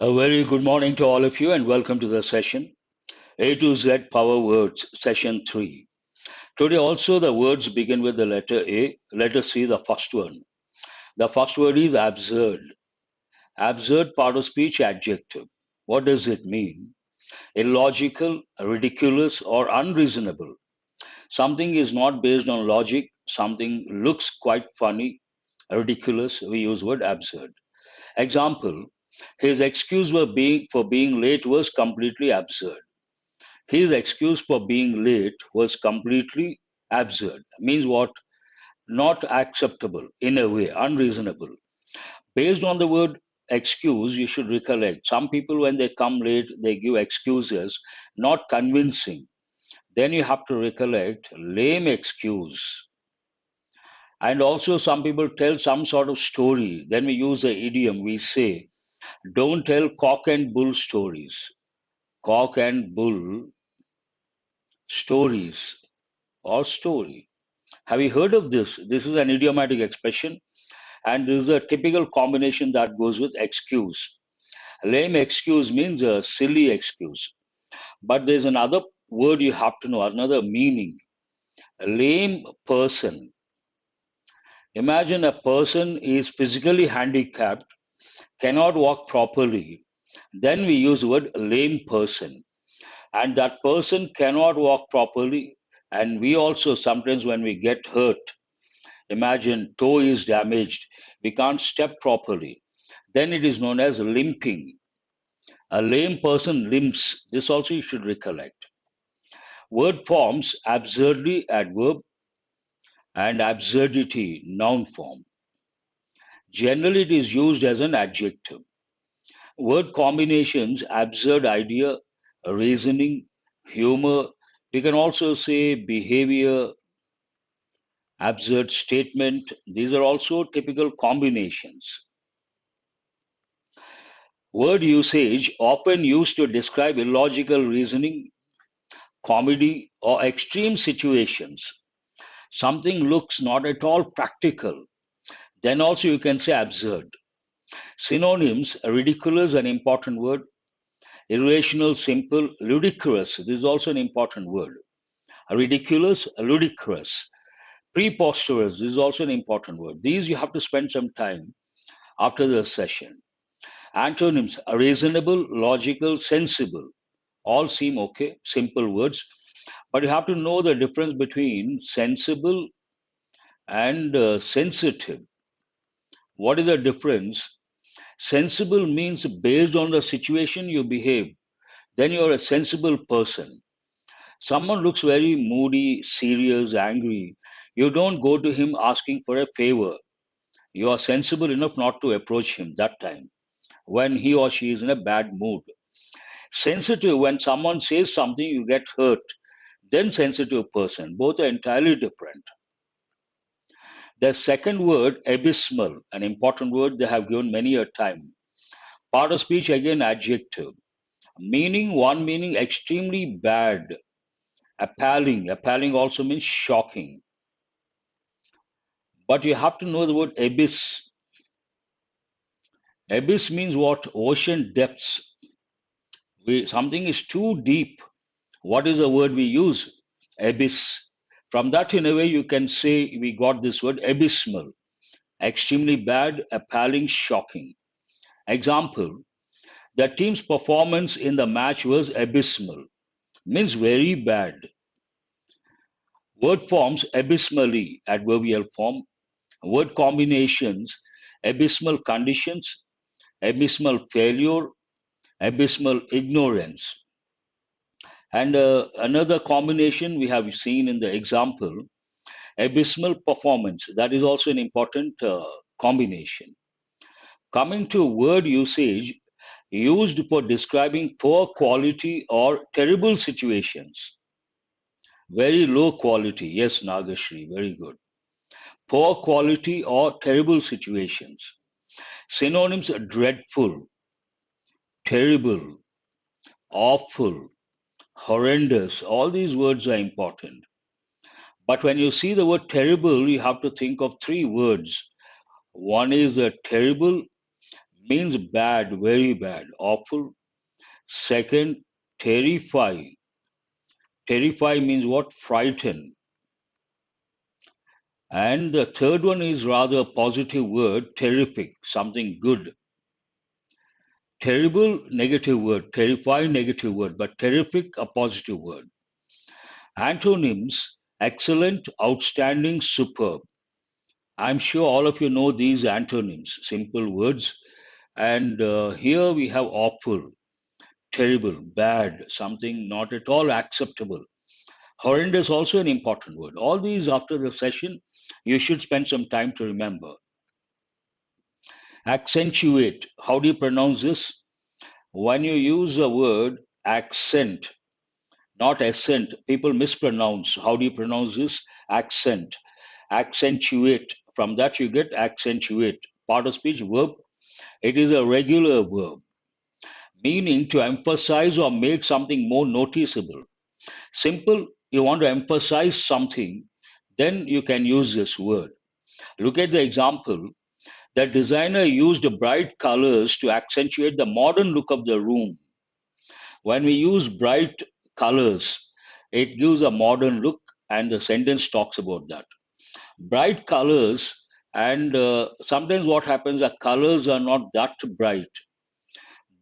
A very good morning to all of you and welcome to the session A to Z Power Words Session 3. Today also the words begin with the letter A. Let us see the first one. The first word is absurd. Absurd part of speech adjective. What does it mean? Illogical, ridiculous or unreasonable. Something is not based on logic. Something looks quite funny, ridiculous. We use word absurd. Example, his excuse for being late was completely absurd. His excuse for being late was completely absurd. Means what? Not acceptable in a way, unreasonable. Based on the word excuse, you should recollect. Some people, when they come late, they give excuses, not convincing. Then you have to recollect lame excuse. And also, some people tell some sort of story. Then we use the idiom. We say, don't tell cock and bull stories. Cock and bull stories or story. Have you heard of this? This is an idiomatic expression, and this is a typical combination that goes with excuse. Lame excuse means a silly excuse, but there's another word you have to know, another meaning. A lame person. Imagine a person is physically handicapped, cannot walk properly. Then we use the word lame person, and that person cannot walk properly. And we also sometimes, when we get hurt, imagine toe is damaged, we can't step properly. Then it is known as limping. A lame person limps. This also you should recollect. Word forms absurdly adverb and absurdity noun form. Generally, it is used as an adjective. Word combinations absurd idea, reasoning, humor. We can also say behavior, absurd statement. These are also typical combinations. Word usage often used to describe illogical reasoning, comedy, or extreme situations. Something looks not at all practical. Then also you can say absurd. Synonyms, ridiculous, an important word. Irrational, simple, ludicrous. This is also an important word. Ridiculous, ludicrous. Preposterous. This is also an important word. These you have to spend some time after the session. Antonyms, reasonable, logical, sensible. All seem okay, simple words, but you have to know the difference between sensible and sensitive. What is the difference? Sensible means based on the situation you behave, then you're a sensible person. Someone looks very moody, serious, angry. You don't go to him asking for a favor. You are sensible enough not to approach him that time when he or she is in a bad mood. Sensitive, when someone says something, you get hurt. Then sensitive person. Both are entirely different. The second word, abysmal, an important word they have given many a time. Part of speech, again, adjective. Meaning, one meaning extremely bad, appalling. Appalling also means shocking. But you have to know the word abyss. Abyss means what? Ocean depths. Something is too deep. What is the word we use? Abyss. From that, in a way, you can say we got this word abysmal. Extremely bad, appalling, shocking. Example, the team's performance in the match was abysmal, means very bad. Word forms abysmally, adverbial form. Word combinations, abysmal conditions, abysmal failure, abysmal ignorance. And another combination we have seen in the example, abysmal performance. That is also an important combination. Coming to word usage, used for describing poor quality or terrible situations. Very low quality. Yes, Nagashri, very good. Poor quality or terrible situations. Synonyms are dreadful, terrible, awful, horrendous. All these words are important. But when you see the word terrible, you have to think of three words. One is terrible, means bad, very bad, awful. Second, terrify. Terrify means what? Frighten. And the third one is rather a positive word, terrific, something good. Terrible, negative word. Terrify, negative word. But terrific, a positive word. Antonyms, excellent, outstanding, superb. I'm sure all of you know these antonyms, simple words. And here we have awful, terrible, bad, something not at all acceptable. Horrendous, also an important word. All these after the session, you should spend some time to remember. Accentuate. How do you pronounce this? When you use the word accent, not accent, people mispronounce. How do you pronounce this? Accent. Accentuate. From that you get accentuate. Part of speech, verb. It is a regular verb, meaning to emphasize or make something more noticeable. Simple, you want to emphasize something, then you can use this word. Look at the example. The designer used bright colors to accentuate the modern look of the room. When we use bright colors, it gives a modern look, and the sentence talks about that. Bright colors, and sometimes what happens, the colors are not that bright.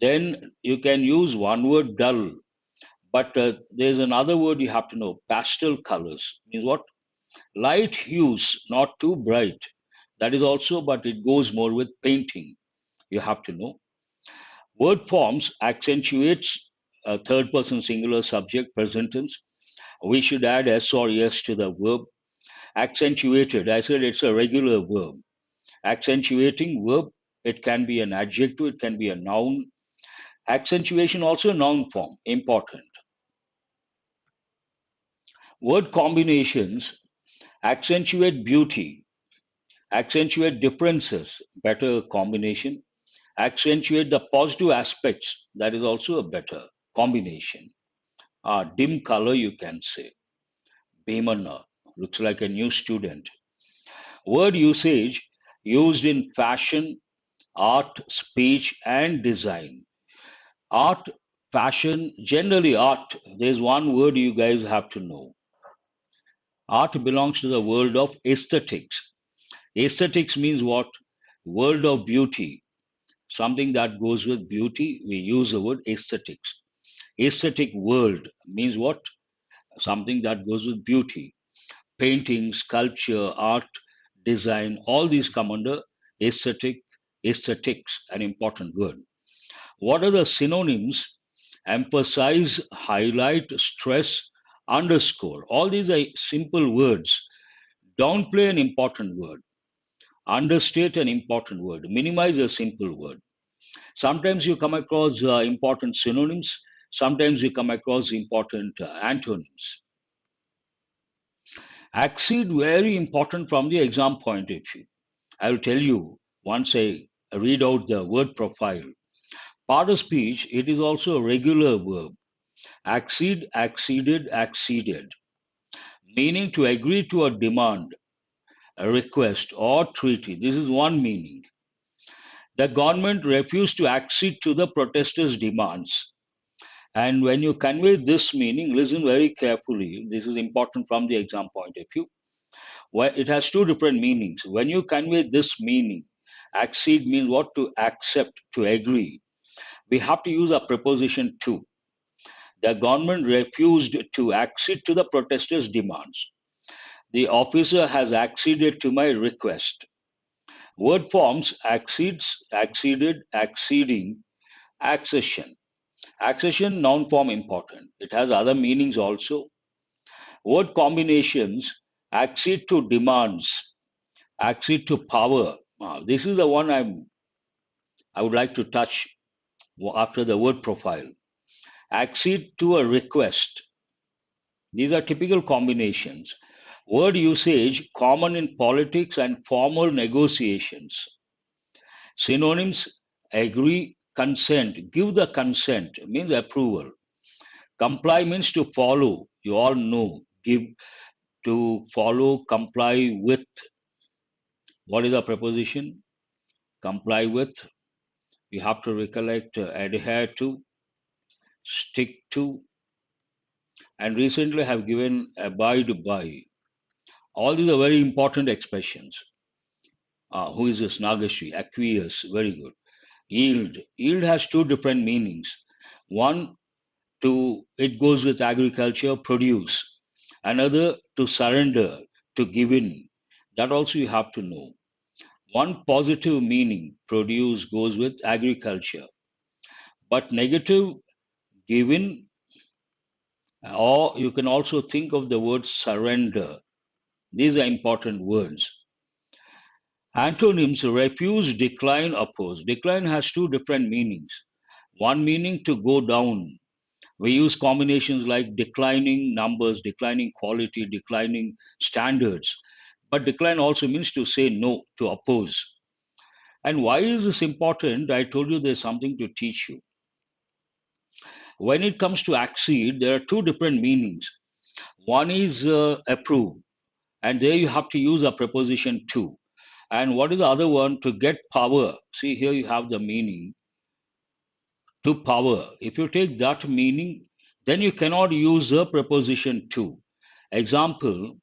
Then you can use one word, dull. But there's another word you have to know. Pastel colors means what? Light hues, not too bright. That is also, but it goes more with painting. You have to know. Word forms accentuates third person singular subject present tense. We should add s or yes to the verb. Accentuated, I said it's a regular verb. Accentuating verb, it can be an adjective, it can be a noun. Accentuation also a noun form, important. Word combinations accentuate beauty, accentuate differences, better combination. Accentuate the positive aspects, that is also a better combination. Dim color, you can say. Bhimana looks like a new student. Word usage used in fashion, art, speech, and design. Art, fashion, generally art. There's one word you guys have to know. Art belongs to the world of aesthetics. Aesthetics means what? World of beauty. Something that goes with beauty, we use the word aesthetics. Aesthetic world means what? Something that goes with beauty. Painting, sculpture, art, design, all these come under aesthetic, aesthetics, an important word. What are the synonyms? Emphasize, highlight, stress, underscore. All these are simple words. Downplay an important word. Understate an important word. Minimize a simple word. Sometimes you come across important synonyms. Sometimes you come across important antonyms. Accede, very important from the exam point of view. I will tell you once I read out the word profile. Part of speech, it is also a regular verb. Accede, acceded, acceded, meaning to agree to a demand, a request, or treaty. This is one meaning. The government refused to accede to the protesters' demands. And when you convey this meaning, listen very carefully. This is important from the exam point of view. Well, it has two different meanings. When you convey this meaning, accede means what? To accept, to agree. We have to use a preposition to. The government refused to accede to the protesters' demands. The officer has acceded to my request. Word forms accedes, acceded, acceding, accession. Accession, noun form important. It has other meanings also. Word combinations accede to demands, accede to power. This is the one I would like to touch after the word profile. Accede to a request. These are typical combinations. Word usage common in politics and formal negotiations. Synonyms agree, consent, give the consent means approval. Comply means to follow. You all know. Give, to follow, comply with. What is the preposition? Comply with. You have to recollect adhere to, stick to, and recently have given abide by. All these are very important expressions. Who is this Nagashri? Aqueous, very good. Yield. Yield has two different meanings. One, to it goes with agriculture, produce. Another, to surrender, to give in. That also you have to know. One positive meaning, produce, goes with agriculture, but negative, give in, or you can also think of the word surrender. These are important words. Antonyms: refuse, decline, oppose. Decline has two different meanings. One meaning, to go down. We use combinations like declining numbers, declining quality, declining standards. But decline also means to say no, to oppose. And why is this important? I told you there's something to teach you. When it comes to accede, there are two different meanings. One is approve, and there you have to use a preposition to. And what is the other one? To get power. See, here you have the meaning to power. If you take that meaning, then you cannot use a preposition to. Example,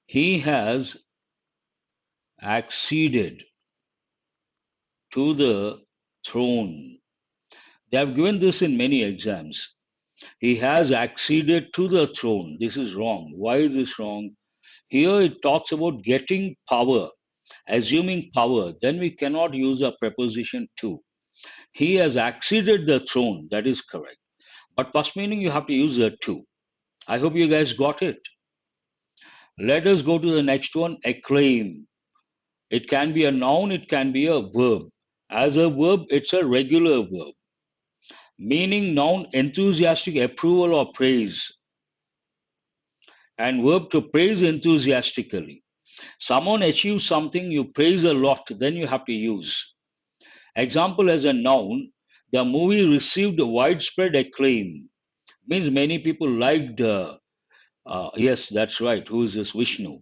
he has acceded to the throne. They have given this in many exams. He has acceded to the throne. This is wrong. Why is this wrong? Here it talks about getting power, assuming power. Then we cannot use a preposition to. He has acceded the throne. That is correct. But first meaning you have to use the to. I hope you guys got it. Let us go to the next one, acclaim. It can be a noun, it can be a verb. As a verb, it's a regular verb. Meaning noun, enthusiastic approval or praise. And verb, to praise enthusiastically. Someone achieves something, you praise a lot, then you have to use. Example, as a noun, the movie received widespread acclaim. Means many people liked, yes, that's right. Who is this? Vishnu.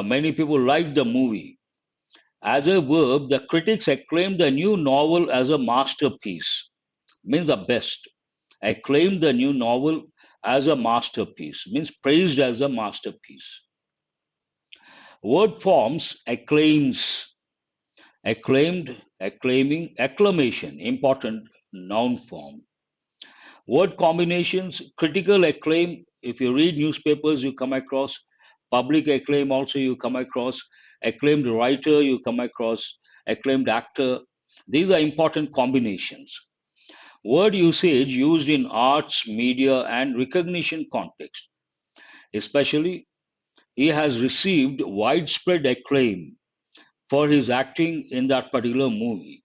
Many people liked the movie. As a verb, the critics acclaimed the new novel as a masterpiece. Means the best. Acclaimed the new novel as a masterpiece. Means praised as a masterpiece. Word forms: acclaims, acclaimed, acclaiming, acclamation, important noun form. Word combinations: critical acclaim. If you read newspapers, you come across public acclaim, also you come across acclaimed writer, you come across acclaimed actor. These are important combinations. Word usage used in arts, media, and recognition context. Especially, he has received widespread acclaim for his acting in that particular movie.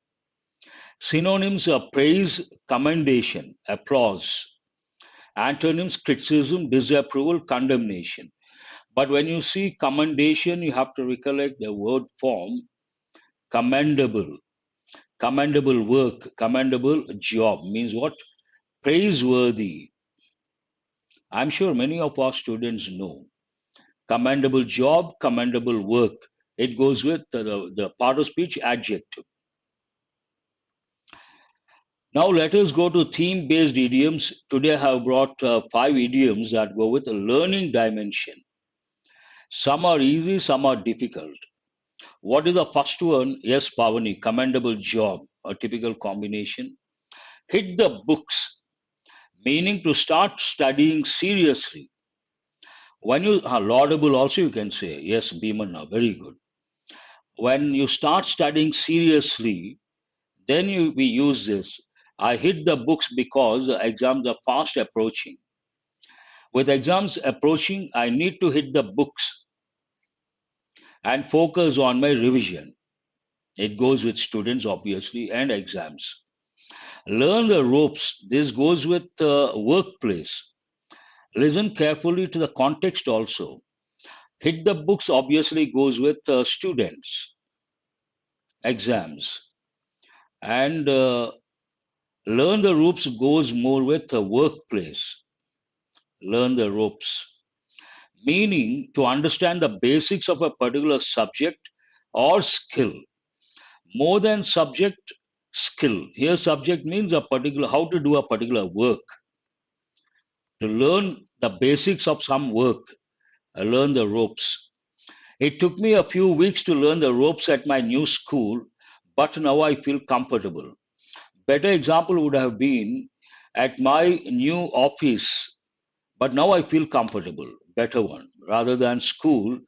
Synonyms are praise, commendation, applause. Antonyms: criticism, disapproval, condemnation. But when you see commendation, you have to recollect the word form commendable. Commendable work, commendable job means what? Praiseworthy. I'm sure many of our students know. Commendable job, commendable work. It goes with the part of speech adjective. Now let us go to theme-based idioms. Today I have brought 5 idioms that go with a learning dimension. Some are easy, some are difficult. What is the first one? Yes, Pavani, commendable job, a typical combination. Hit the books, meaning to start studying seriously. When you are laudable, also you can say, yes, Bhimana, very good. When you start studying seriously, then we use this. I hit the books because the exams are fast approaching. With exams approaching, I need to hit the books and focus on my revision. It goes with students, obviously, and exams. Learn the ropes. This goes with workplace. Listen carefully to the context also. Hit the books obviously goes with students, exams. And learn the ropes goes more with the workplace. Learn the ropes. Meaning to understand the basics of a particular subject or skill. More than subject, skill. Here, subject means a particular how to do a particular work. To learn the basics of some work, learn the ropes. It took me a few weeks to learn the ropes at my new school, but now I feel comfortable. Better example would have been at my new office, but now I feel comfortable. Better one. Rather than school,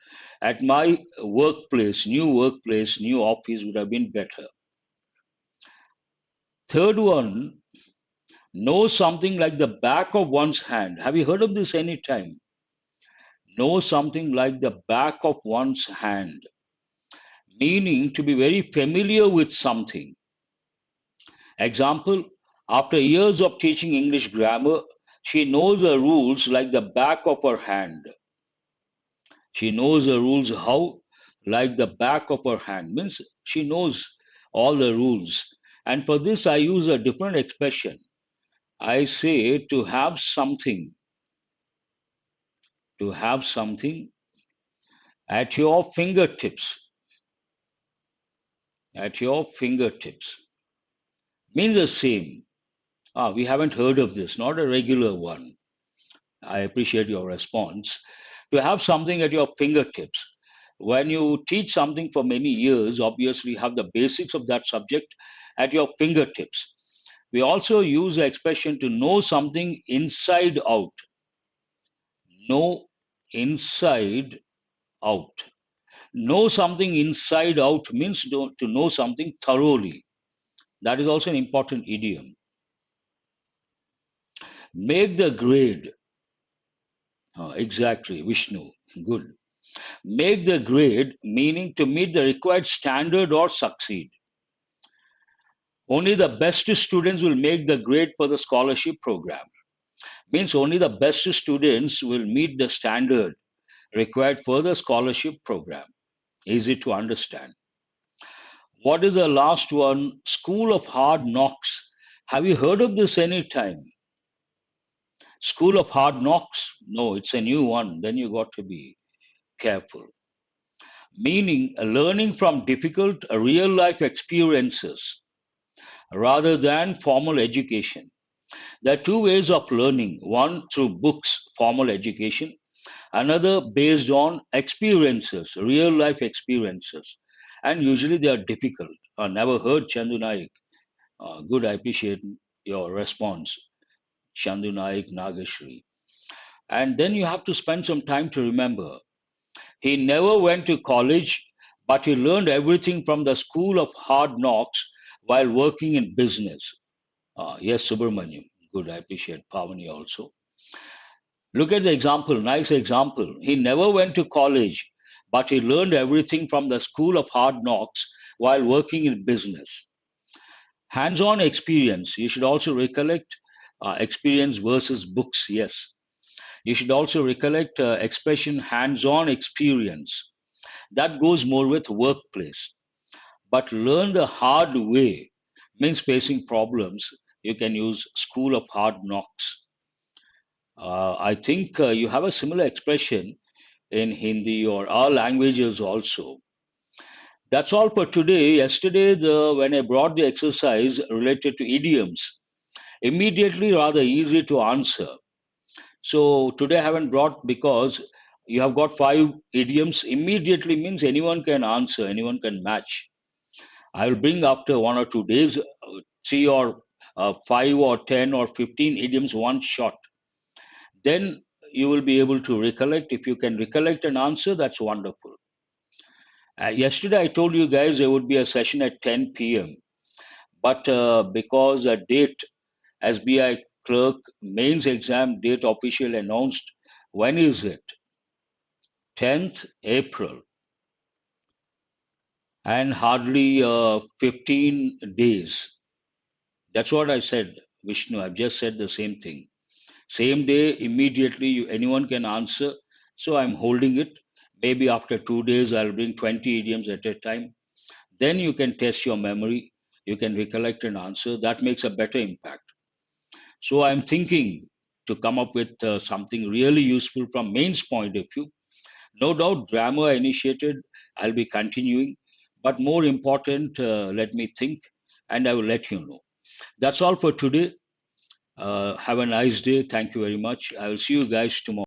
at my workplace, new office would have been better. Third one, know something like the back of one's hand. Have you heard of this any time? Know something like the back of one's hand, meaning to be very familiar with something. Example, after years of teaching English grammar, she knows the rules like the back of her hand. She knows the rules how? Like the back of her hand. Means she knows all the rules. And for this, I use a different expression. I say to have something at your fingertips. At your fingertips. Means the same. We haven't heard of this, not a regular one. I appreciate your response. To have something at your fingertips. When you teach something for many years, obviously you have the basics of that subject at your fingertips. We also use the expression to know something inside out. Know inside out. Know something inside out means to know something thoroughly. That is also an important idiom. Make the grade. Exactly, Vishnu. Good. Make the grade, meaning to meet the required standard or succeed. Only the best students will make the grade for the scholarship program. Means only the best students will meet the standard required for the scholarship program. Easy to understand. What is the last one? School of Hard Knocks. Have you heard of this any time? School of Hard Knocks? No, it's a new one. Then you got to be careful. Meaning learning from difficult real life experiences rather than formal education. There are two ways of learning, one through books, formal education, another based on experiences, real life experiences. And usually they are difficult. I never heard Chandu Naik. Good, I appreciate your response, Chandu Naik Nagashri. And then you have to spend some time to remember. He never went to college, but he learned everything from the school of hard knocks while working in business. Yes, Subramaniam. Good, I appreciate Pavani also. Look at the example, nice example. He never went to college, but he learned everything from the school of hard knocks while working in business. Hands on experience, you should also recollect experience versus books, yes. You should also recollect expression hands on experience. That goes more with workplace. But learn the hard way means facing problems. You can use school of hard knocks. I think you have a similar expression in Hindi or our languages also. That's all for today. Yesterday, when I brought the exercise related to idioms, immediately rather easy to answer. So today I haven't brought because you have got five idioms. Immediately means anyone can answer, anyone can match. I will bring after 1 or 2 days, three or five or 10 or 15 idioms one shot. Then you will be able to recollect. If you can recollect an answer, that's wonderful. Yesterday, I told you guys there would be a session at 10 p.m. But because a date, SBI clerk mains exam date official announced, when is it? 10th April. And hardly 15 days. That's what I said, Vishnu. I've just said the same thing. Same day, immediately, anyone can answer. So I'm holding it. Maybe after 2 days, I'll bring 20 idioms at a time. Then you can test your memory. You can recollect and answer. That makes a better impact. So I'm thinking to come up with something really useful from mains point of view. No doubt, grammar I initiated, I'll be continuing. But more important, let me think, and I will let you know. That's all for today. Have a nice day. Thank you very much. I will see you guys tomorrow.